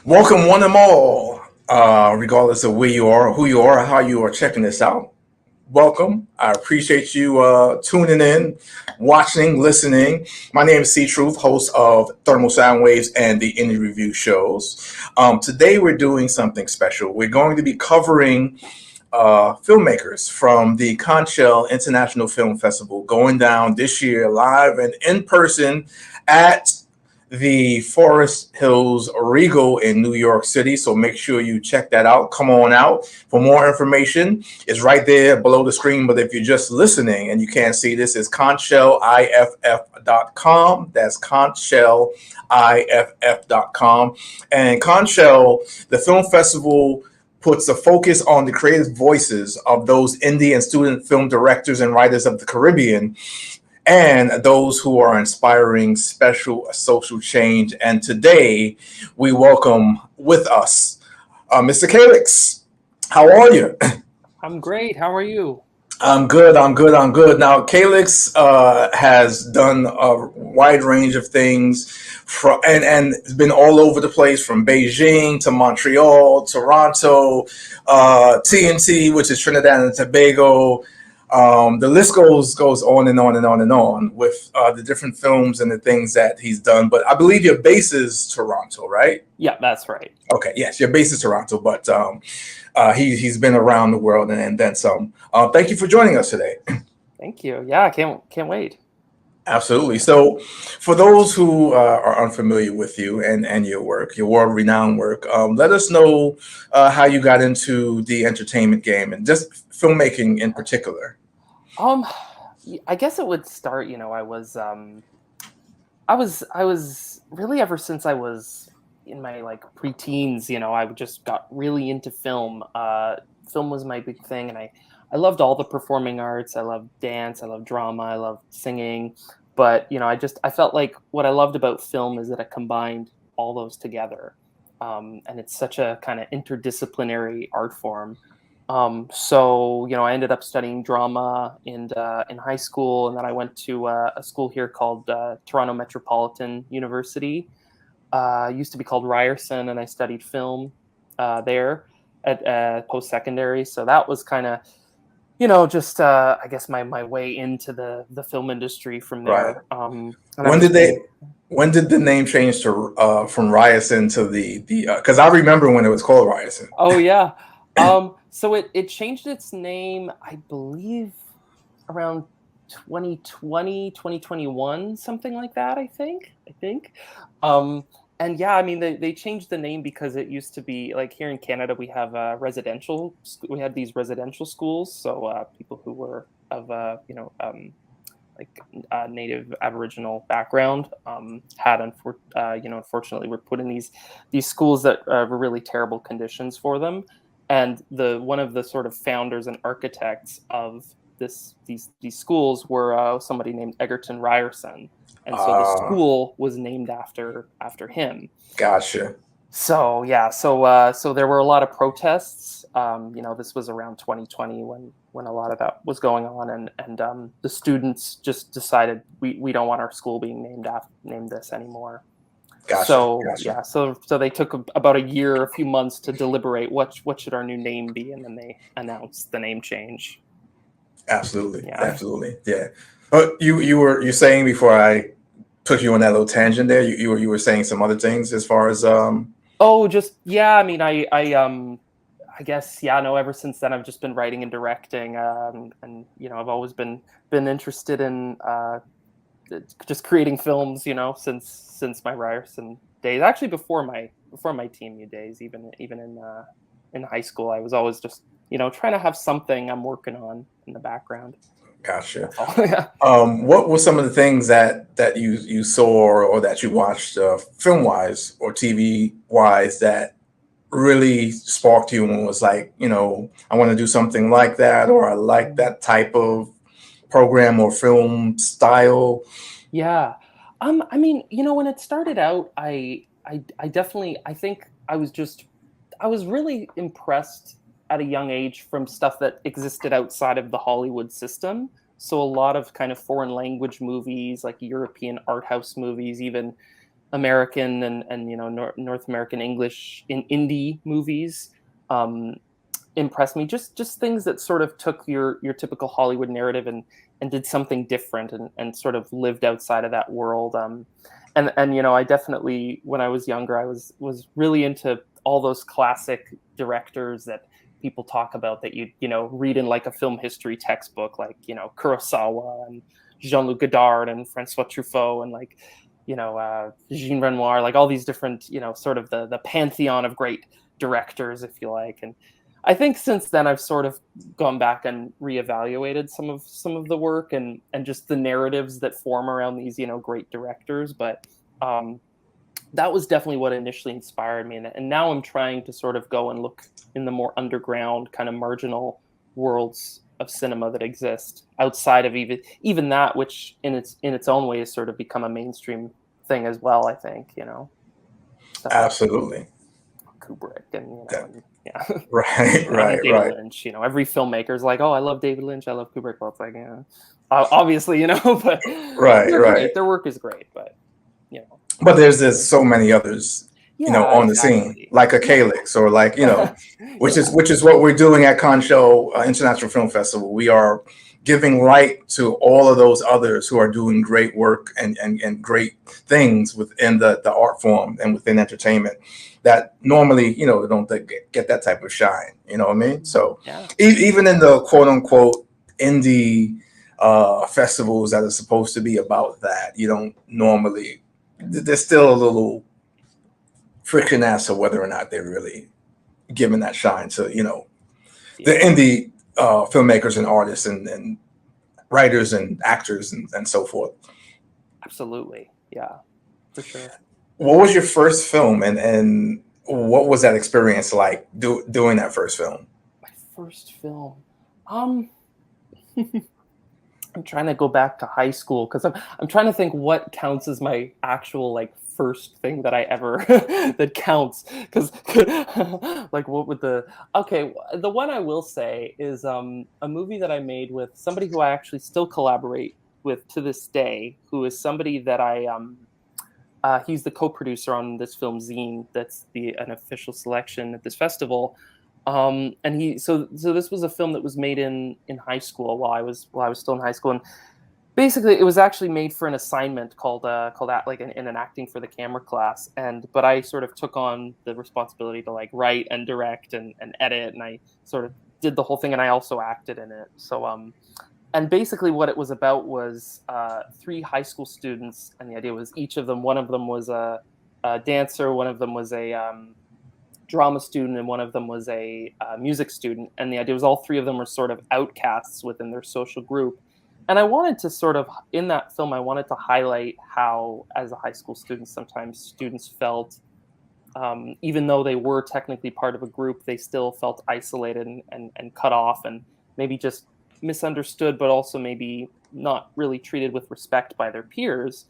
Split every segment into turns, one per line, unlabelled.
Welcome, one and all, regardless of where you are, who you are, how you are checking this out. Welcome. I appreciate you tuning in, watching, listening. My name is C.Truth, host of Thermal Soundwaves and the Indie Review shows. Today we're doing something special. We're going to be covering filmmakers from the Conchel International Film Festival going down this year live and in person at the Forest Hills Regal in New York City. So make sure you check that out. Come on out. For more information, it's right there below the screen. But if you're just listening and you can't see this, it's ConchellIFF.com. That's ConchellIFF.com. And Conchel, the film festival, puts a focus on the creative voices of those indie and student film directors and writers of the Caribbean, and those who are inspiring special social change. And today we welcome with us Mr. Calyx. How are you?
I'm great. How are you?
I'm good. Now, Calyx has done a wide range of things and it's been all over the place, from Beijing to Montreal, Toronto, TNT, which is Trinidad and Tobago. The list goes on and on and on and on with the different films and the things that he's done. But I believe your base is Toronto, right?
Yeah, that's right.
Okay, yes, your base is Toronto, but he's been around the world and then some. Thank you for joining us today.
Thank you. Yeah, I can't wait.
Absolutely. So, for those who are unfamiliar with you and your work, your world-renowned work, let us know how you got into the entertainment game and just filmmaking in particular.
Um, I guess it would start. I was really, ever since I was in my preteens. I just got really into film. Film was my big thing, and I loved all the performing arts. I loved dance. I loved drama. I loved singing. But I felt like what I loved about film is that it combined all those together, and it's such a kind of interdisciplinary art form. So I ended up studying drama in high school, and then I went to a school here called Toronto Metropolitan University. Used to be called Ryerson, and I studied film there at post-secondary. So that was kind of just I guess my way into the film industry from there.
Right. When did the name change to from Ryerson to the because I remember when it was called Ryerson.
Oh yeah. So it changed its name, I believe, around 2020, 2021, something like that, I think. Um, and yeah, I mean, they changed the name because it used to be, like, here in Canada, we have we had these residential schools. So people who were of, native Aboriginal background unfortunately were put in these schools that were really terrible conditions for them. And one of the sort of founders and architects of these schools were somebody named Egerton Ryerson, and so the school was named after him.
Gotcha.
So yeah, so there were a lot of protests. This was around 2020 when a lot of that was going on, and the students just decided we don't want our school being named this anymore.
Gotcha.
So
Gotcha.
yeah, so they took about a few months to deliberate what should our new name be, and then they announced the name change.
Absolutely, yeah. Absolutely, yeah. But you were saying, before I took you on that little tangent there, you were saying some other things as far as
Oh, just yeah. I mean, I guess yeah. No, ever since then, I've just been writing and directing, and I've always been interested in just creating films, since my Ryerson days. Actually, before my TMU days, even in high school, I was always just trying to have something I'm working on in the background.
Gotcha.
Yeah.
What were some of the things that you saw or that you watched film wise or TV wise that really sparked you and was like, I want to do something like that, or I like that type of program or film style?
Yeah. I mean, when it started out, I definitely, I think I was really impressed at a young age from stuff that existed outside of the Hollywood system. So a lot of kind of foreign language movies, like European art house movies, even American and North American English in indie movies impressed me. Just things that sort of took your typical Hollywood narrative and did something different and sort of lived outside of that world. And I definitely, when I was younger, I was really into all those classic directors that people talk about that you read in like a film history textbook, like Kurosawa and Jean-Luc Godard and Francois Truffaut and like Jean Renoir, like all these different sort of the pantheon of great directors, if you like. And I think since then I've sort of gone back and reevaluated some of the work and just the narratives that form around these great directors. But that was definitely what initially inspired me, and now I'm trying to sort of go and look in the more underground kind of marginal worlds of cinema that exist outside of even that, which in its own way has sort of become a mainstream thing as well. I think stuff
Absolutely.
like Kubrick and and, yeah.
Right.
David Lynch. Every filmmaker's like, oh, I love David Lynch, I love Kubrick. Well, it's like, obviously, but they're great. Their work is great, but
But there's so many others, on the scene, like a Calyx, or like which is what we're doing at Concho International Film Festival. We are giving light to all of those others who are doing great work and great things within the art form and within entertainment that normally don't get that type of shine. You know what I mean? So even in the quote unquote indie festivals that are supposed to be about that, you don't normally. There's still a little friction as to whether or not they're really giving that shine to the indie filmmakers and artists and writers and actors and so forth.
Absolutely, yeah, for sure.
What was your first film, and what was that experience like doing that first film?
My first film, I'm trying to go back to high school because I'm trying to think what counts as my actual like first thing that I ever that counts, because like what would the one I will say is a movie that I made with somebody who I actually still collaborate with to this day, who is somebody that he's the co-producer on this film Zeen, that's an official selection at this festival. And so this was a film that was made in high school while I was still in high school, and basically it was actually made for an assignment called like in an acting for the camera class, but I sort of took on the responsibility to like write and direct and edit, and I sort of did the whole thing, and I also acted in it. So and basically what it was about was 3 high school students, and the idea was one of them was a dancer, one of them was a drama student, and one of them was a music student. And the idea was all 3 of them were sort of outcasts within their social group. And I wanted to sort of, in that film, I wanted to highlight how, as a high school student, sometimes students felt, even though they were technically part of a group, they still felt isolated and cut off, and maybe just misunderstood, but also maybe not really treated with respect by their peers.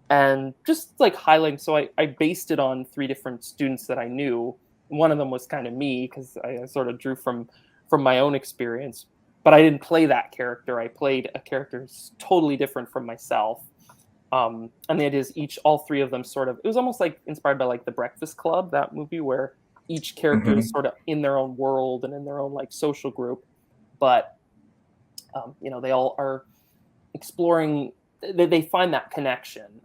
And just like highlighting, so I based it on 3 different students that I knew. One of them was kind of me, because I sort of drew from my own experience, but I didn't play that character. I played a character totally different from myself. And the idea is all 3 of them sort of, it was almost like inspired by like The Breakfast Club, that movie, where each character is sort of in their own world and in their own like social group, but they all are exploring. They find that connection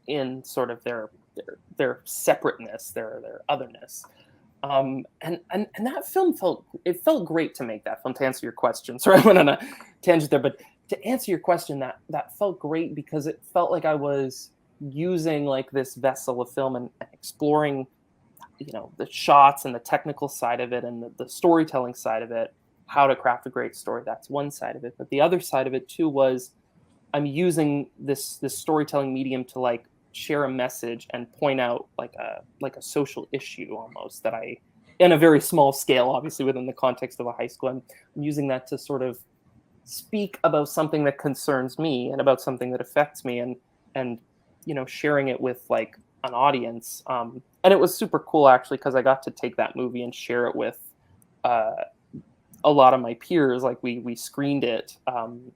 in sort of their separateness, their otherness. And that film felt great to make that film, to answer your question. Sorry, I went on a tangent there, but to answer your question, that felt great because it felt like I was using like this vessel of film and exploring, the shots and the technical side of it and the storytelling side of it, how to craft a great story. That's one side of it. But the other side of it too was I'm using this storytelling medium to like share a message and point out like a social issue almost that I, in a very small scale, obviously within the context of a high school, I'm using that to sort of speak about something that concerns me and about something that affects me, and sharing it with like an audience. And it was super cool actually, because I got to take that movie and share it with a lot of my peers. Like we screened it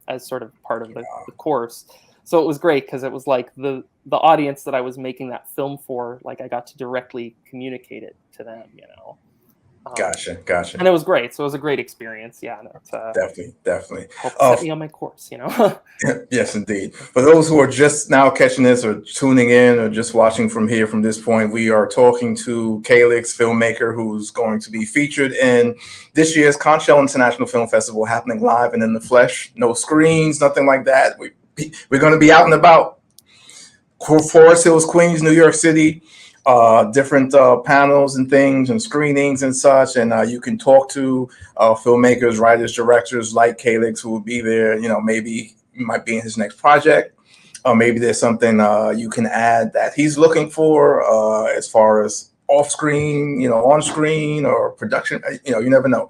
as sort of part of the course. So it was great because it was like the audience that I was making that film for, like I got to directly communicate it to them, you know.
Gotcha.
And it was great. So it was a great experience. Yeah, and it
Definitely.
helped set me on my course, you know.
Yes, indeed. For those who are just now catching this or tuning in or just watching from here from this point, we are talking to Calyx, filmmaker, who's going to be featured in this year's Conchel International Film Festival, happening live and in the flesh. No screens, nothing like that. We're going to be out and about. Forest Hills, Queens, New York City, different panels and things and screenings and such. And you can talk to filmmakers, writers, directors like Calyx who will be there. You know, maybe you might be in his next project. Or maybe there's something you can add that he's looking for as far as off screen, you know, on screen or production. You know, you never know.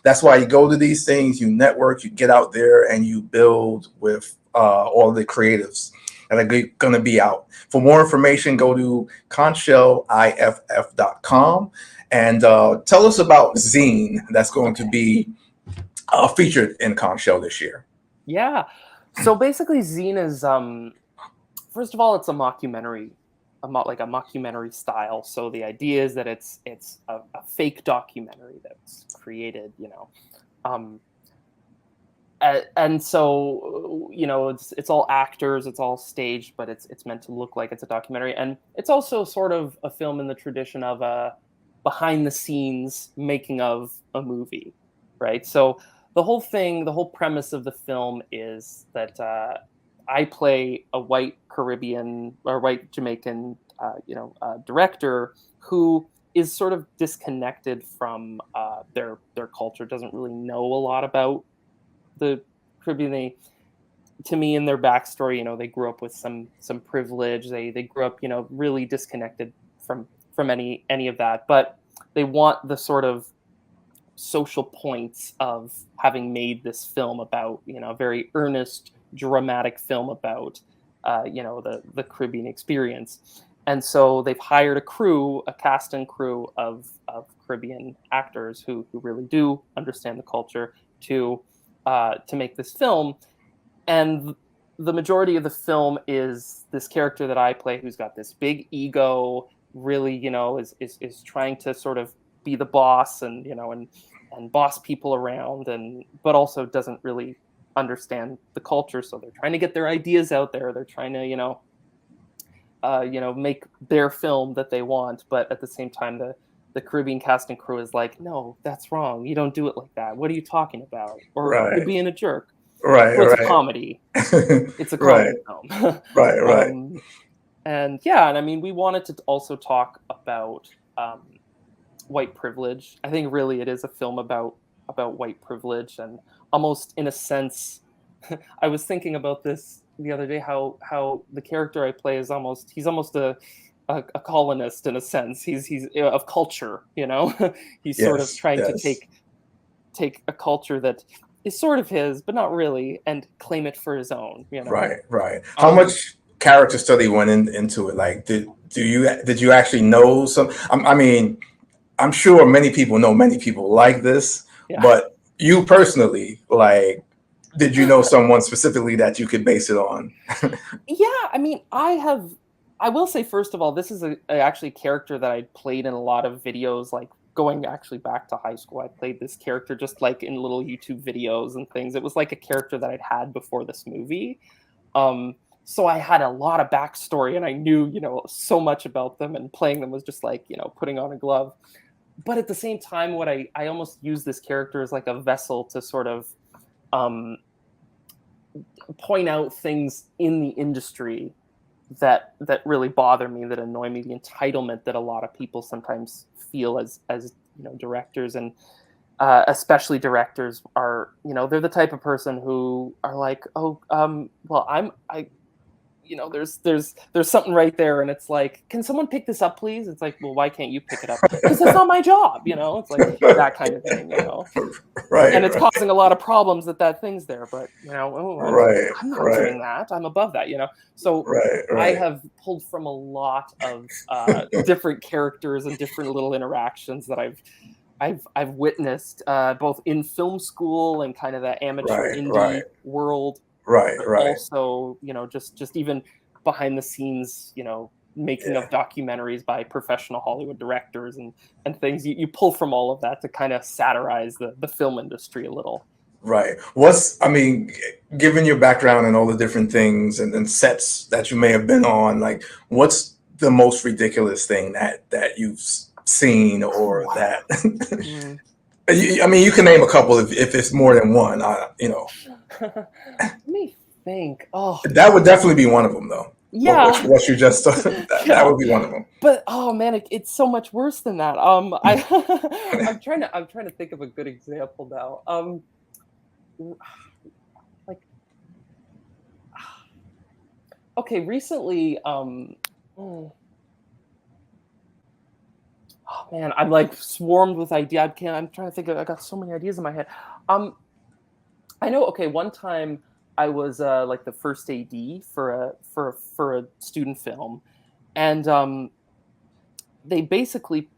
That's why you go to these things, you network, you get out there and you build with all the creatives that are going to be out. For more information, go to ConchellIFF.com and tell us about Zeen that's going to be featured in Conchel this year.
Yeah. So basically, Zeen is first of all, it's a mockumentary, like a mockumentary style. So the idea is that it's a fake documentary that's created, you know. And so, you know, it's all actors, it's all staged, but it's meant to look like it's a documentary. And it's also sort of a film in the tradition of a behind the scenes making of a movie, right? So the whole premise of the film is that I play a white Caribbean or white Jamaican, director who is sort of disconnected from their culture, doesn't really know a lot about the Caribbean. To me, in their backstory, you know, they grew up with some privilege. They grew up, you know, really disconnected from any of that, but they want the sort of social points of having made this film about, you know, a very earnest, dramatic film about, the Caribbean experience. And so they've hired a cast and crew of Caribbean actors who really do understand the culture to make this film. And the majority of the film is this character that I play who's got this big ego, really, you know, is trying to sort of be the boss and, you know, and boss people around, but also doesn't really understand the culture. So they're trying to get their ideas out there. They're trying to, make their film that they want. But at the same time, the Caribbean cast and crew is like, no, that's wrong. You don't do it like that. What are you talking about? Or you're being a jerk.
Right.
It's a comedy. It's a comedy film.
Right.
And yeah, and I mean, we wanted to also talk about white privilege. I think really it is a film about white privilege, and almost in a sense, I was thinking about this the other day, how the character I play is almost a colonist in a sense. He's of culture, you know. He's sort of trying to take a culture that is sort of his, but not really, and claim it for his own, you know.
Right. How much character study went into it? Like, did you actually know some? I mean, I'm sure many people know many people like this, but you personally, like, did you know someone specifically that you could base it on?
Yeah, I mean, I will say, first of all, this is actually a character that I played in a lot of videos, like going actually back to high school. I played this character just like in little YouTube videos and things. It was like a character that I'd had before this movie. So I had a lot of backstory and I knew, you know, so much about them, and playing them was just like, you know, putting on a glove. But at the same time, what I almost use this character as like a vessel to sort of point out things in the industry that really bother me, that annoy me, the entitlement that a lot of people sometimes feel as you know, directors, and especially directors are, you know, they're the type of person who are like, oh, well, you know, there's something right there, and it's like, can someone pick this up, please? It's like, well, why can't you pick it up? Because that's not my job, you know. It's like that kind of thing, you know. And it's causing a lot of problems that thing's there, but you know, I'm not doing that. I'm above that, you know. So I have pulled from a lot of different characters and different little interactions that I've witnessed both in film school and kind of the amateur indie world.
Right,
but
right.
also, just even behind the scenes, making
Yeah.
of documentaries by professional Hollywood directors and things. You pull from all of that to kind of satirize the film industry a little.
Right. I mean, given your background and all the different things and sets that you may have been on, like, what's the most ridiculous thing that you've seen or
Wow.
that?
Mm.
I mean, you can name a couple if it's more than one.
Let me think. Oh,
That would definitely be one of them, though.
yeah.
What you just that
Yeah.
would be one of them.
But oh man, it's so much worse than that. I'm trying to think of a good example now. Like, okay, recently, oh man, I'm like swarmed with ideas. I'm trying to think of. I got so many ideas in my head. Um, I know. Okay, one time I was like the first AD for a student film, and they basically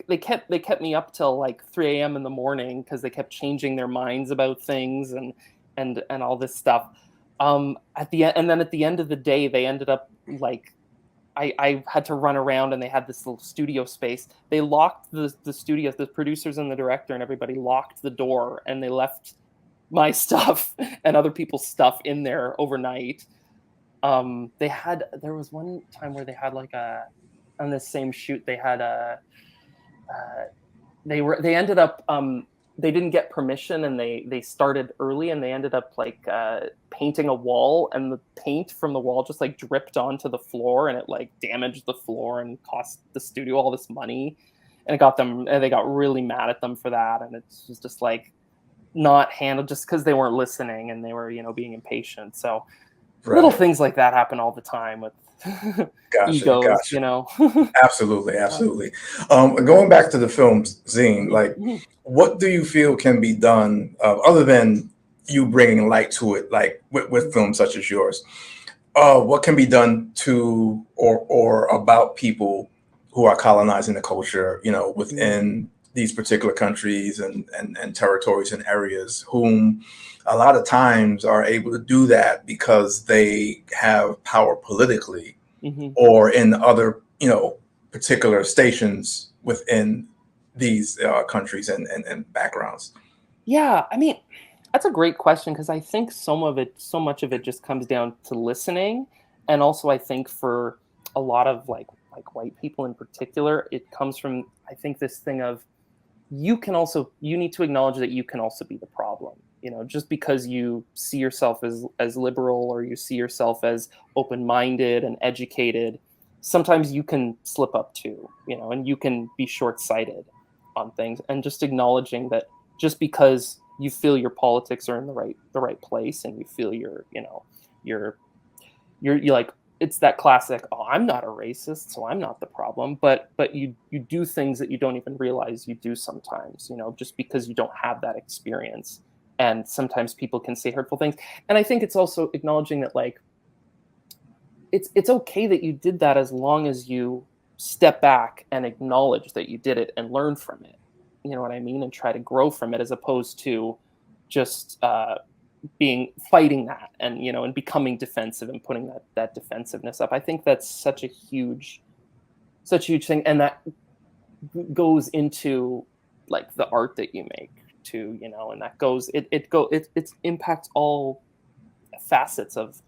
they kept me up till like 3 a.m. in the morning because they kept changing their minds about things and all this stuff. At the end, and then at the end of the day, they ended up like I had to run around and they had this little studio space. They locked the studio, the producers and the director and everybody locked the door and they left my stuff and other people's stuff in there overnight. There was one time where they had like on the same shoot they had uh, they ended up they didn't get permission and they started early and they ended up like painting a wall and the paint from the wall just like dripped onto the floor and it like damaged the floor and cost the studio all this money, and they got really mad at them for that, and it was just like not handled just because they weren't listening and they were being impatient. So little
Right.
things like that happen all the time with
Gotcha.
egos,
Gotcha. Absolutely.
Yeah.
Absolutely. Going back to the films, Zeen,
Mhm,
like,
mhm.
what do you feel can be done other than you bringing light to it, like with films such as yours? What can be done to or about people who are colonizing the culture,
Mm.
within these particular countries and territories and areas, whom a lot of times are able to do that because they have power politically
Mhm.
or in other, particular stations within these countries and backgrounds.
Yeah, I mean, that's a great question because I think so much of it just comes down to listening, and also I think for a lot of like white people in particular, it comes from I think this thing of you need to acknowledge that you can also be the problem. Just because you see yourself as liberal or you see yourself as open-minded and educated, sometimes you can slip up too, and you can be short-sighted on things, and just acknowledging that just because you feel your politics are in the right place and you feel you're you're like it's that classic, oh, I'm not a racist so I'm not the problem, but you do things that you don't even realize you do sometimes, just because you don't have that experience, and sometimes people can say hurtful things. And I think it's also acknowledging that like it's okay that you did that as long as you step back and acknowledge that you did it and learn from it, you know what I mean, and try to grow from it as opposed to just being fighting that and and becoming defensive and putting that defensiveness up. I think that's such a huge thing, and that goes into like the art that you make too, and that goes it impacts all facets of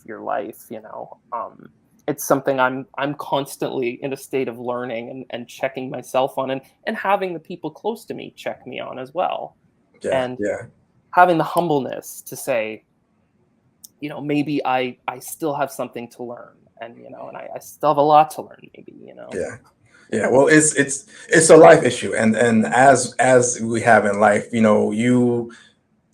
your life. It's something I'm constantly in a state of learning and checking myself on, and having the people close to me check me on as well,
Yeah,
and
yeah,
having the humbleness to say, maybe I still have something to learn, and I still have a lot to learn, maybe.
yeah. Yeah, well, it's a life issue, and as we have in life,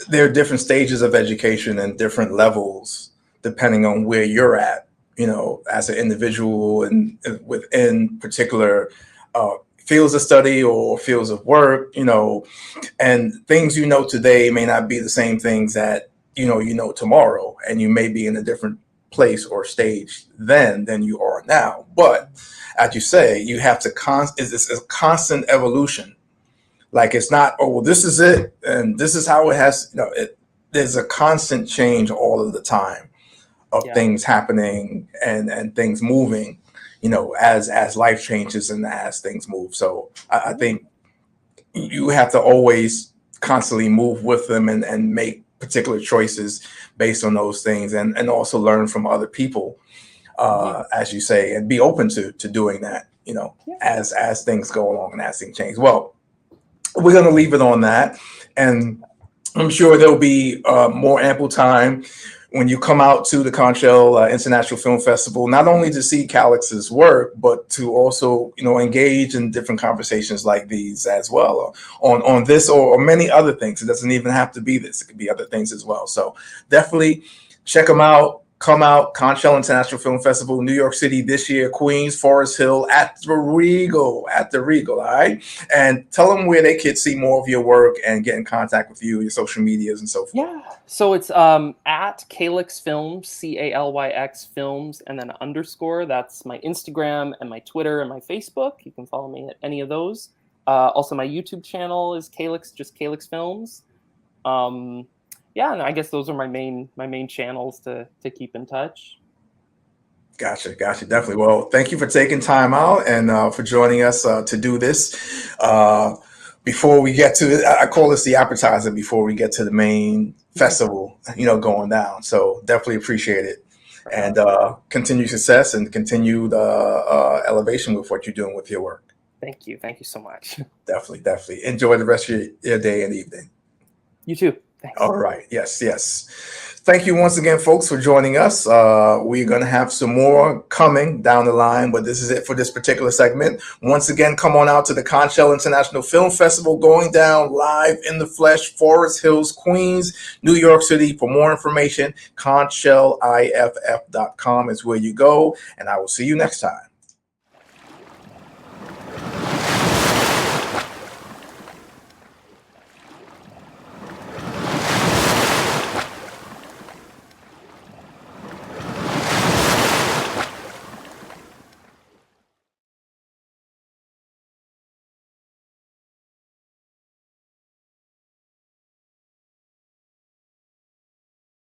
there are different stages of education and different levels depending on where you're at, as an individual and within particular fields of study or fields of work, and things today may not be the same things that tomorrow, and you may be in a different place or stage then than you are now. But as you say, you have to it's a constant evolution. Like, it's not, oh well, this is it and this is how it has, there's a constant change all of the time of
Yeah.
things happening and things moving, as life changes and as things move. So I think you have to always constantly move with them and make particular choices based on those things, and also learn from other people, as you say, and be open to doing that, as things go along and as things change. Well, we're going to leave it on that, and I'm sure there'll be more ample time when you come out to the Montreal International Film Festival, not only to see Calyx's work, but to also, engage in different conversations like these as well, on this or many other things. It doesn't even have to be this; it could be other things as well. So definitely check them out. Come out, Montreal International Film Festival, New York City this year, Queens, Forest Hill, at the Regal, all right? And tell them where they could see more of your work and get in contact with you, your social medias and so forth.
Yeah, so it's at Calyx Films, CALYX Films, and then _. That's my Instagram and my Twitter and my Facebook. You can follow me at any of those. Also, my YouTube channel is Calyx, just Calyx Films. Yeah, and I guess those are my main channels to keep in touch.
Gotcha. Definitely. Well, thank you for taking time out and for joining us to do this. Before we get to it, I call this the appetizer before we get to the main festival, going down. So definitely appreciate it. And continued success and continued elevation with what you're doing with your work.
Thank you so much.
Definitely. Enjoy the rest of your day and evening.
You too. Thanks.
All right. Yes. Thank you once again, folks, for joining us. We're going to have some more coming down the line, but this is it for this particular segment. Once again, come on out to the Montreal International Film Festival, going down live in the flesh, Forest Hills, Queens, New York City. For more information, CaribbeanTales.com is where you go, and I will see you next time.